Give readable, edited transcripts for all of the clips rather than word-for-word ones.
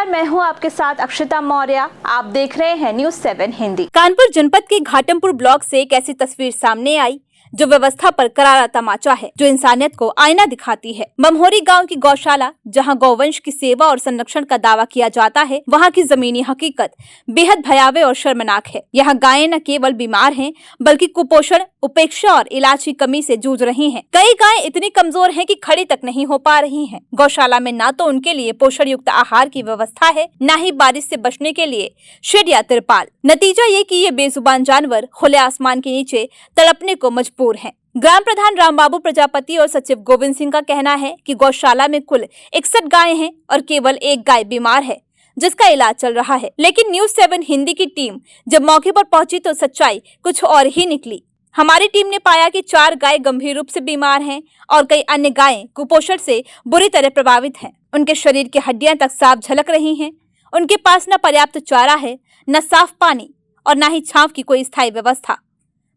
नमस्कार, मैं हूं आपके साथ अक्षिता मौर्य। आप देख रहे हैं न्यूज़ 7 हिंदी। कानपुर जनपद के घाटमपुर ब्लॉक से एक ऐसी तस्वीर सामने आई जो व्यवस्था पर करारा तमाचा है, जो इंसानियत को आईना दिखाती है। ममहोरी गांव की गौशाला, जहां गौवंश की सेवा और संरक्षण का दावा किया जाता है, वहां की जमीनी हकीकत बेहद भयावह और शर्मनाक है। यहाँ गायें न केवल बीमार हैं, बल्कि कुपोषण, उपेक्षा और इलाज की कमी से जूझ रही हैं। कई गायें इतनी कमजोर हैं कि खड़ी तक नहीं हो पा रही हैं। गौशाला में न तो उनके लिए पोषण युक्त आहार की व्यवस्था है, न ही बारिश से बचने के लिए शेड या तिरपाल। नतीजा ये कि ये बेजुबान जानवर खुले आसमान के नीचे तड़पने को मजबूर हैं। ग्राम प्रधान रामबाबू प्रजापति और सचिव गोविंद सिंह का कहना है कि गौशाला में कुल 61 गायें हैं और केवल एक गाय बीमार है, जिसका इलाज चल रहा है। लेकिन न्यूज़ 7 हिंदी की टीम जब मौके पर पहुंची तो सच्चाई कुछ और ही निकली। हमारी टीम ने पाया कि 4 गाय गंभीर रूप से बीमार हैं और कई अन्य गायें कुपोषण से बुरी तरह प्रभावित हैं। उनके शरीर की हड्डियां तक साफ झलक रही हैं। उनके पास न पर्याप्त चारा है, न साफ पानी और न ही छांव की कोई स्थायी व्यवस्था।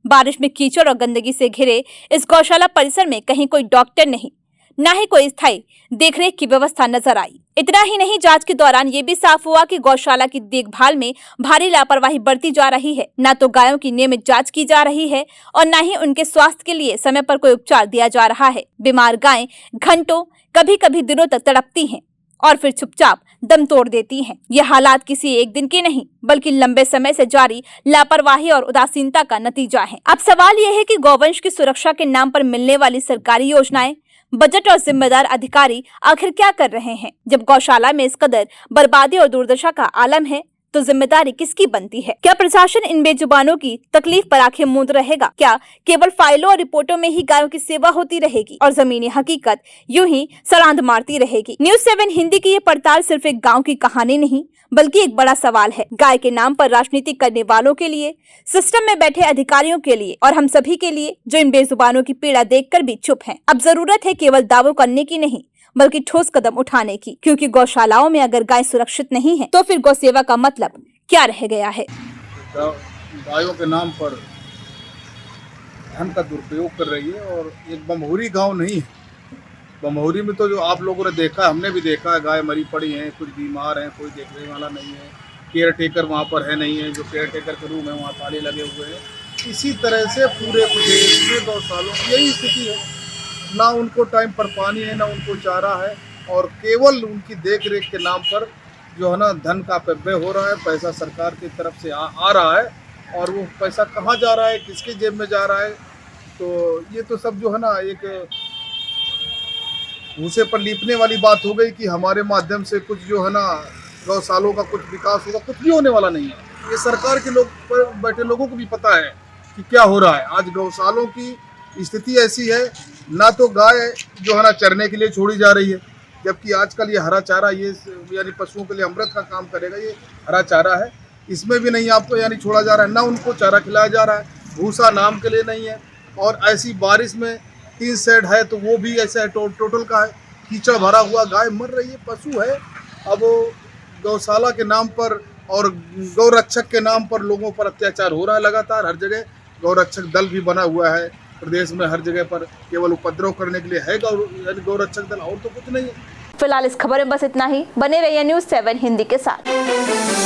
बारिश में कीचड़ और गंदगी से घिरे इस गौशाला परिसर में कहीं कोई डॉक्टर नहीं, न ही कोई स्थायी देखरेख की व्यवस्था नजर आई। इतना ही नहीं, जांच के दौरान ये भी साफ हुआ कि गौशाला की देखभाल में भारी लापरवाही बरती जा रही है। न तो गायों की नियमित जांच की जा रही है और न ही उनके स्वास्थ्य के लिए समय पर कोई उपचार दिया जा रहा है। बीमार गायें घंटों, कभी कभी दिनों तक तड़पती हैं और फिर चुपचाप दम तोड़ देती हैं। ये हालात किसी एक दिन के नहीं, बल्कि लंबे समय से जारी लापरवाही और उदासीनता का नतीजा है। अब सवाल यह है कि गौवंश की सुरक्षा के नाम पर मिलने वाली सरकारी योजनाएं, बजट और जिम्मेदार अधिकारी आखिर क्या कर रहे हैं? जब गौशाला में इस कदर बर्बादी और दुर्दशा का आलम है, तो जिम्मेदारी किसकी बनती है? क्या प्रशासन इन बेजुबानों की तकलीफ पर आंखें मूंद रहेगा? क्या केवल फाइलों और रिपोर्टों में ही गायों की सेवा होती रहेगी और जमीनी हकीकत यूं ही सरांध मारती रहेगी? न्यूज़ 7 हिंदी की ये पड़ताल सिर्फ एक गांव की कहानी नहीं, बल्कि एक बड़ा सवाल है। गाय के नाम पर राजनीति करने वालों के लिए, सिस्टम में बैठे अधिकारियों के लिए और हम सभी के लिए, जो इन बेजुबानों की पीड़ा देखकर भी चुप हैं। अब जरूरत है केवल दावों करने की नहीं, बल्कि ठोस कदम उठाने की, क्योंकि गौशालाओं में अगर गाय सुरक्षित नहीं है, तो फिर गौसेवा का मतलब क्या रह गया है? गायों के नाम पर धन का दुरुपयोग कर रही है और एक ममहोरी गांव नहीं है। ममहोरी में तो जो आप लोगों ने देखा, हमने भी देखा है, गाय मरी पड़ी हैं, कुछ बीमार हैं, कोई देखने वाला नहीं है, केयर टेकर वहाँ पर है नहीं है, जो केयर टेकर के रूम है वहाँ ताले लगे हुए हैं। इसी तरह से पूरे प्रदेश में गौशालों की यही स्थिति है। ना उनको टाइम पर पानी है, ना उनको चारा है, और केवल उनकी देख रेख के नाम पर जो है ना धन का अपव्यय हो रहा है। पैसा सरकार की तरफ से आ रहा है और वो पैसा कहाँ जा रहा है, किसके जेब में जा रहा है? तो ये तो सब जो है ना एक भूसे पर लीपने वाली बात हो गई कि हमारे माध्यम से कुछ जो है ना गौशालों का कुछ विकास होगा। कुछ भी होने वाला नहीं है। ये सरकार के लोग पर बैठे लोगों को भी पता है कि क्या हो रहा है। आज गौशालों की स्थिति ऐसी है, ना तो गाय जो है ना चरने के लिए छोड़ी जा रही है, जबकि आजकल ये हरा चारा, ये यानी पशुओं के लिए अमृत का काम करेगा, ये हरा चारा है, इसमें भी नहीं आपको यानी छोड़ा जा रहा है। ना उनको चारा खिलाया जा रहा है, भूसा नाम के लिए नहीं है। और ऐसी बारिश में 3 शेड है तो वो भी ऐसा है, टोटल का है, कीचड़ भरा हुआ, गाय मर रही है, पशु है। अब गौशाला के नाम पर और गौरक्षक के नाम पर लोगों पर अत्याचार हो रहा है लगातार। हर जगह गौरक्षक दल भी बना हुआ है प्रदेश में, हर जगह पर केवल उपद्रव करने के लिए है गौरक्षक दल, और तो कुछ नहीं है। फिलहाल इस खबर में बस इतना ही। बने रहिए न्यूज़ 7 हिंदी के साथ।